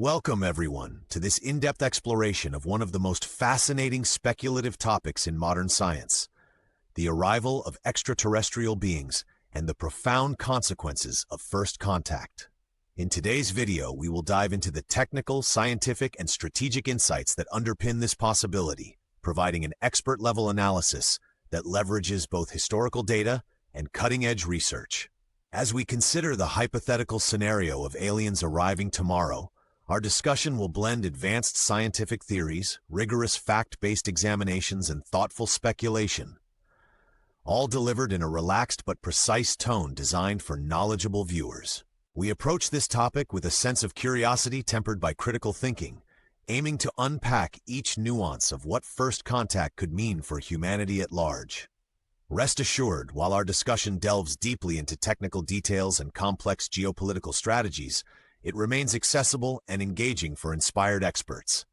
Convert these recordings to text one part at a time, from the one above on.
Welcome, everyone, to this in-depth exploration of one of the most fascinating speculative topics in modern science, the arrival of extraterrestrial beings and the profound consequences of first contact. In today's video, we will dive into the technical, scientific, and strategic insights that underpin this possibility, providing an expert-level analysis that leverages both historical data and cutting-edge research. As we consider the hypothetical scenario of aliens arriving tomorrow, our discussion will blend advanced scientific theories, rigorous fact-based examinations, and thoughtful speculation, all delivered in a relaxed but precise tone designed for knowledgeable viewers. We approach this topic with a sense of curiosity tempered by critical thinking, aiming to unpack each nuance of what first contact could mean for humanity at large. Rest assured, while our discussion delves deeply into technical details and complex geopolitical strategies, it remains accessible and engaging for inspired experts.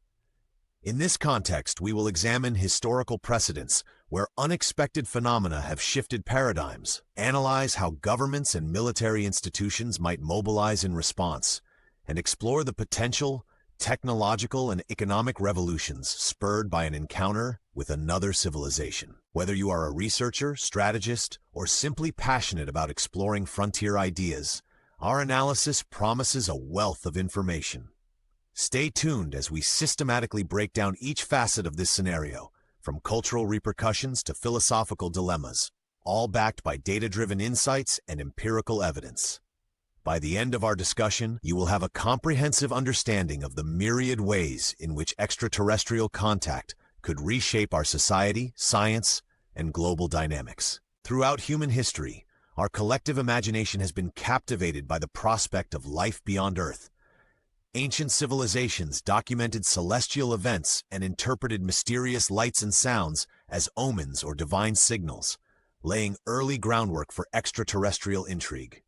In this context, we will examine historical precedents where unexpected phenomena have shifted paradigms, analyze how governments and military institutions might mobilize in response, and explore the potential technological and economic revolutions spurred by an encounter with another civilization. Whether you are a researcher, strategist, or simply passionate about exploring frontier ideas, our analysis promises a wealth of information. Stay tuned as we systematically break down each facet of this scenario, from cultural repercussions to philosophical dilemmas, all backed by data-driven insights and empirical evidence. By the end of our discussion, you will have a comprehensive understanding of the myriad ways in which extraterrestrial contact could reshape our society, science, and global dynamics. Throughout human history, our collective imagination has been captivated by the prospect of life beyond Earth. Ancient civilizations documented celestial events and interpreted mysterious lights and sounds as omens or divine signals, laying early groundwork for extraterrestrial intrigue.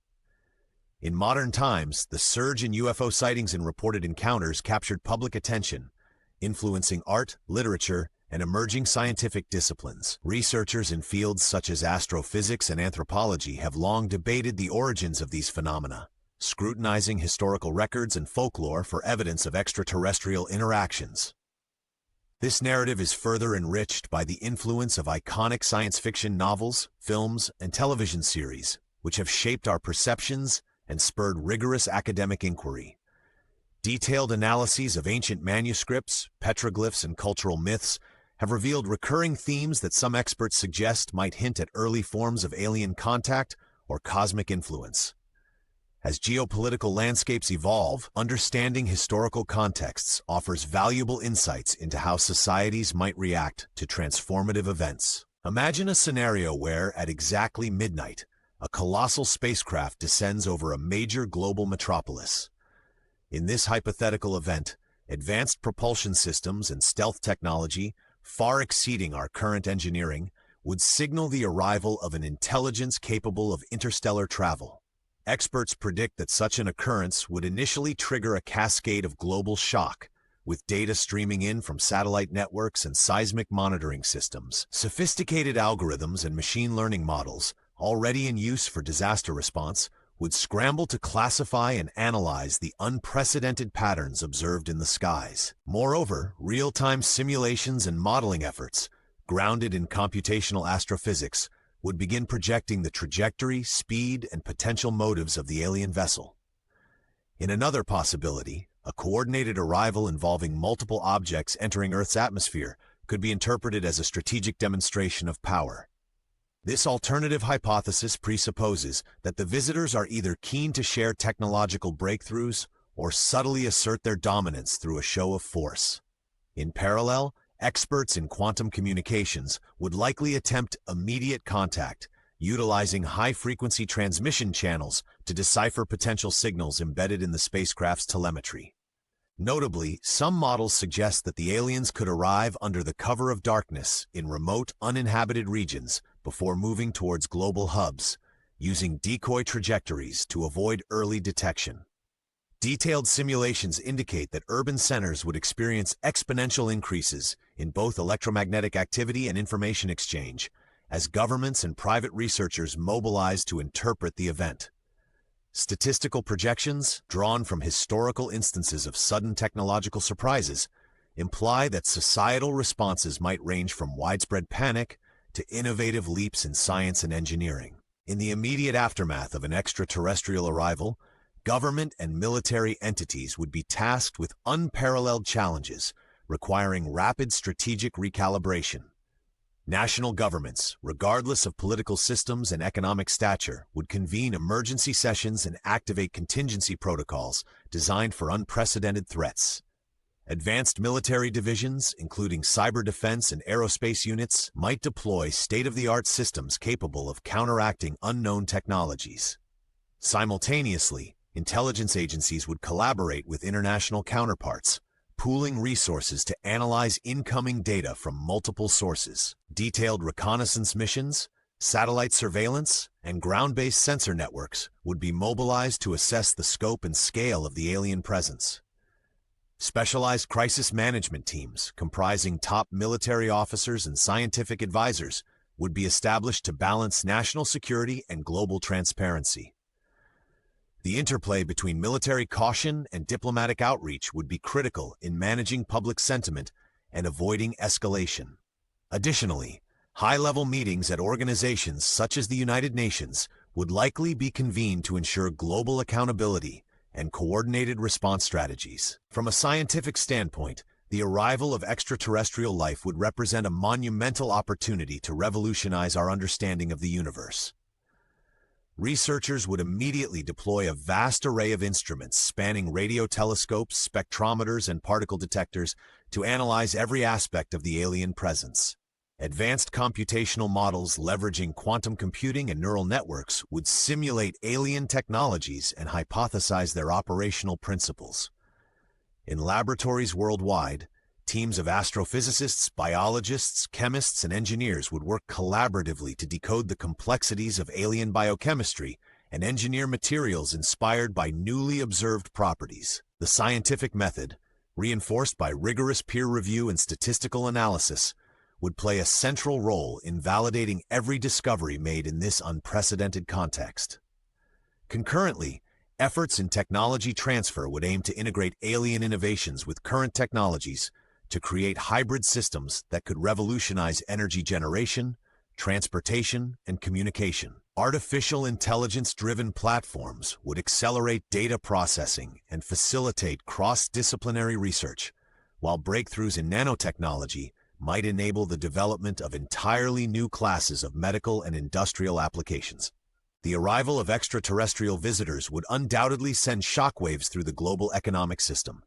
In modern times, the surge in UFO sightings and reported encounters captured public attention, influencing art, literature, and emerging scientific disciplines. Researchers in fields such as astrophysics and anthropology have long debated the origins of these phenomena, scrutinizing historical records and folklore for evidence of extraterrestrial interactions. This narrative is further enriched by the influence of iconic science fiction novels, films, and television series, which have shaped our perceptions and spurred rigorous academic inquiry. Detailed analyses of ancient manuscripts, petroglyphs, and cultural myths have revealed recurring themes that some experts suggest might hint at early forms of alien contact or cosmic influence. As geopolitical landscapes evolve, understanding historical contexts offers valuable insights into how societies might react to transformative events. Imagine a scenario where, at exactly midnight, a colossal spacecraft descends over a major global metropolis. In this hypothetical event, advanced propulsion systems and stealth technology, far exceeding our current engineering, would signal the arrival of an intelligence capable of interstellar travel. Experts predict that such an occurrence would initially trigger a cascade of global shock, with data streaming in from satellite networks and seismic monitoring systems. Sophisticated algorithms and machine learning models, already in use for disaster response, would scramble to classify and analyze the unprecedented patterns observed in the skies. Moreover, real-time simulations and modeling efforts, grounded in computational astrophysics, would begin projecting the trajectory, speed, and potential motives of the alien vessel. In another possibility, a coordinated arrival involving multiple objects entering Earth's atmosphere could be interpreted as a strategic demonstration of power. This alternative hypothesis presupposes that the visitors are either keen to share technological breakthroughs or subtly assert their dominance through a show of force. In parallel, experts in quantum communications would likely attempt immediate contact, utilizing high-frequency transmission channels to decipher potential signals embedded in the spacecraft's telemetry. Notably, some models suggest that the aliens could arrive under the cover of darkness in remote, uninhabited regions before moving towards global hubs, using decoy trajectories to avoid early detection. Detailed simulations indicate that urban centers would experience exponential increases in both electromagnetic activity and information exchange, as governments and private researchers mobilize to interpret the event. Statistical projections, drawn from historical instances of sudden technological surprises, imply that societal responses might range from widespread panic to innovative leaps in science and engineering. In the immediate aftermath of an extraterrestrial arrival, government and military entities would be tasked with unparalleled challenges, requiring rapid strategic recalibration. National governments, regardless of political systems and economic stature, would convene emergency sessions and activate contingency protocols designed for unprecedented threats. Advanced military divisions, including cyber defense and aerospace units, might deploy state-of-the-art systems capable of counteracting unknown technologies. Simultaneously, intelligence agencies would collaborate with international counterparts, pooling resources to analyze incoming data from multiple sources. Detailed reconnaissance missions, satellite surveillance, and ground-based sensor networks would be mobilized to assess the scope and scale of the alien presence. Specialized crisis management teams, comprising top military officers and scientific advisors, would be established to balance national security and global transparency. The interplay between military caution and diplomatic outreach would be critical in managing public sentiment and avoiding escalation. Additionally, high-level meetings at organizations such as the United Nations would likely be convened to ensure global accountability and coordinated response strategies. From a scientific standpoint, the arrival of extraterrestrial life would represent a monumental opportunity to revolutionize our understanding of the universe. Researchers would immediately deploy a vast array of instruments spanning radio telescopes, spectrometers, and particle detectors to analyze every aspect of the alien presence. Advanced computational models leveraging quantum computing and neural networks would simulate alien technologies and hypothesize their operational principles. In laboratories worldwide, teams of astrophysicists, biologists, chemists, and engineers would work collaboratively to decode the complexities of alien biochemistry and engineer materials inspired by newly observed properties. The scientific method, reinforced by rigorous peer review and statistical analysis, would play a central role in validating every discovery made in this unprecedented context. Concurrently, efforts in technology transfer would aim to integrate alien innovations with current technologies to create hybrid systems that could revolutionize energy generation, transportation, and communication. Artificial intelligence-driven platforms would accelerate data processing and facilitate cross-disciplinary research, while breakthroughs in nanotechnology might enable the development of entirely new classes of medical and industrial applications. The arrival of extraterrestrial visitors would undoubtedly send shockwaves through the global economic system.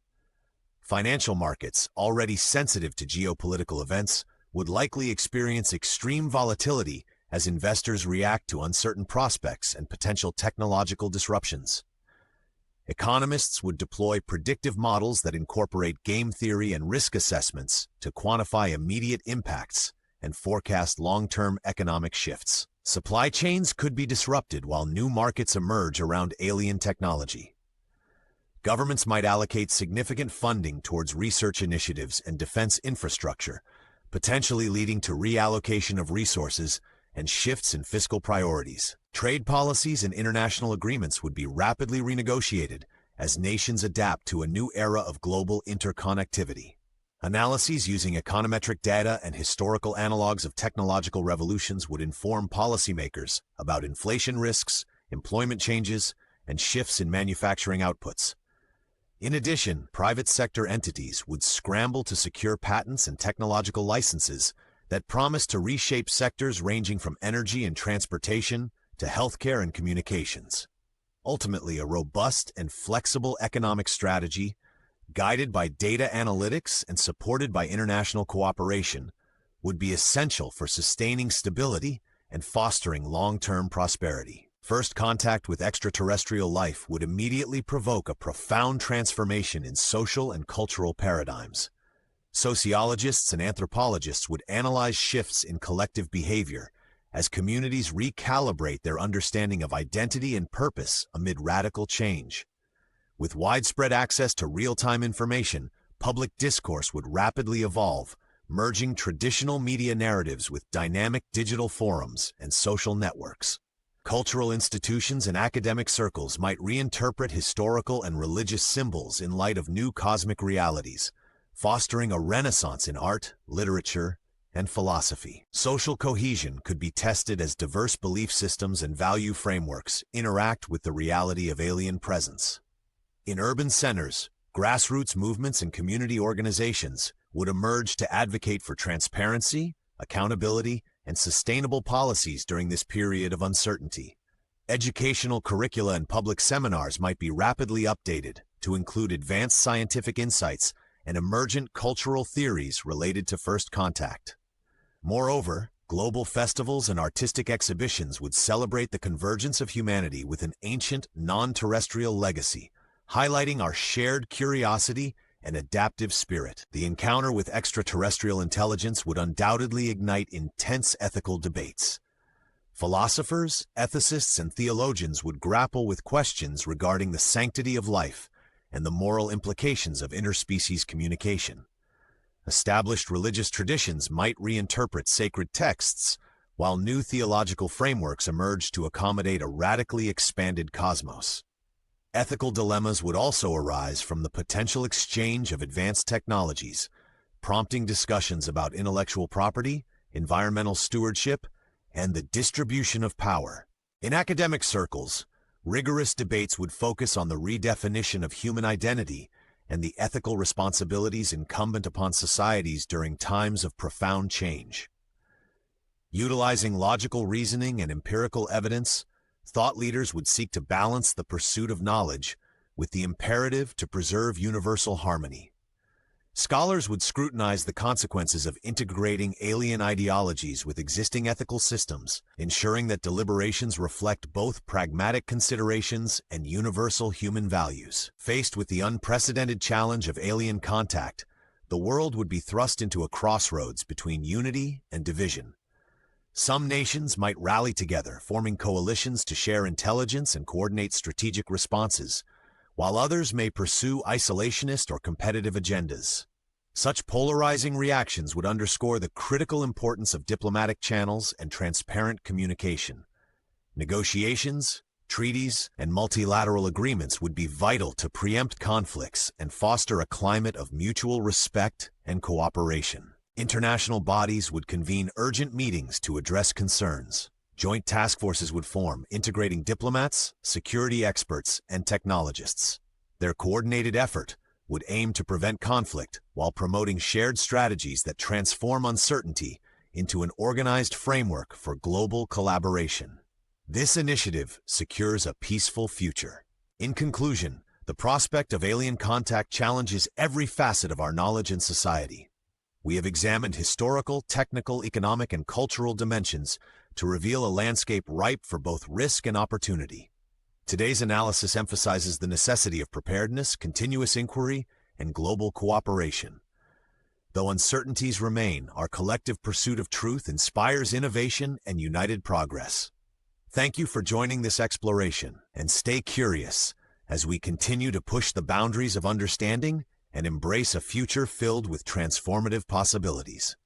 Financial markets, already sensitive to geopolitical events, would likely experience extreme volatility as investors react to uncertain prospects and potential technological disruptions. Economists would deploy predictive models that incorporate game theory and risk assessments to quantify immediate impacts and forecast long-term economic shifts. Supply chains could be disrupted while new markets emerge around alien technology. Governments might allocate significant funding towards research initiatives and defense infrastructure, potentially leading to reallocation of resources and shifts in fiscal priorities. Trade policies and international agreements would be rapidly renegotiated as nations adapt to a new era of global interconnectivity. Analyses using econometric data and historical analogs of technological revolutions would inform policymakers about inflation risks, employment changes, and shifts in manufacturing outputs. In addition, private sector entities would scramble to secure patents and technological licenses that promise to reshape sectors ranging from energy and transportation to healthcare and communications. Ultimately, a robust and flexible economic strategy, guided by data analytics and supported by international cooperation, would be essential for sustaining stability and fostering long-term prosperity. First contact with extraterrestrial life would immediately provoke a profound transformation in social and cultural paradigms. Sociologists and anthropologists would analyze shifts in collective behavior as communities recalibrate their understanding of identity and purpose amid radical change. With widespread access to real-time information, public discourse would rapidly evolve, merging traditional media narratives with dynamic digital forums and social networks. Cultural institutions and academic circles might reinterpret historical and religious symbols in light of new cosmic realities, fostering a renaissance in art, literature, and philosophy. Social cohesion could be tested as diverse belief systems and value frameworks interact with the reality of alien presence. In urban centers, grassroots movements and community organizations would emerge to advocate for transparency, accountability, and sustainable policies during this period of uncertainty. Educational curricula and public seminars might be rapidly updated to include advanced scientific insights and emergent cultural theories related to first contact. Moreover, global festivals and artistic exhibitions would celebrate the convergence of humanity with an ancient, non-terrestrial legacy, highlighting our shared curiosity and adaptive spirit. The encounter with extraterrestrial intelligence would undoubtedly ignite intense ethical debates. Philosophers, ethicists, and theologians would grapple with questions regarding the sanctity of life and the moral implications of interspecies communication. Established religious traditions might reinterpret sacred texts, while new theological frameworks emerge to accommodate a radically expanded cosmos. Ethical dilemmas would also arise from the potential exchange of advanced technologies, prompting discussions about intellectual property, environmental stewardship, and the distribution of power. In academic circles, rigorous debates would focus on the redefinition of human identity and the ethical responsibilities incumbent upon societies during times of profound change. Utilizing logical reasoning and empirical evidence, thought leaders would seek to balance the pursuit of knowledge with the imperative to preserve universal harmony. Scholars would scrutinize the consequences of integrating alien ideologies with existing ethical systems, ensuring that deliberations reflect both pragmatic considerations and universal human values. Faced with the unprecedented challenge of alien contact, the world would be thrust into a crossroads between unity and division. Some nations might rally together, forming coalitions to share intelligence and coordinate strategic responses, while others may pursue isolationist or competitive agendas. Such polarizing reactions would underscore the critical importance of diplomatic channels and transparent communication. Negotiations, treaties, and multilateral agreements would be vital to preempt conflicts and foster a climate of mutual respect and cooperation. International bodies would convene urgent meetings to address concerns. Joint task forces would form, integrating diplomats, security experts, and technologists. Their coordinated effort would aim to prevent conflict while promoting shared strategies that transform uncertainty into an organized framework for global collaboration. This initiative secures a peaceful future. In conclusion, the prospect of alien contact challenges every facet of our knowledge and society. We have examined historical, technical, economic, and cultural dimensions to reveal a landscape ripe for both risk and opportunity. Today's analysis emphasizes the necessity of preparedness, continuous inquiry, and global cooperation. Though uncertainties remain, our collective pursuit of truth inspires innovation and united progress. Thank you for joining this exploration, and stay curious as we continue to push the boundaries of understanding and embrace a future filled with transformative possibilities.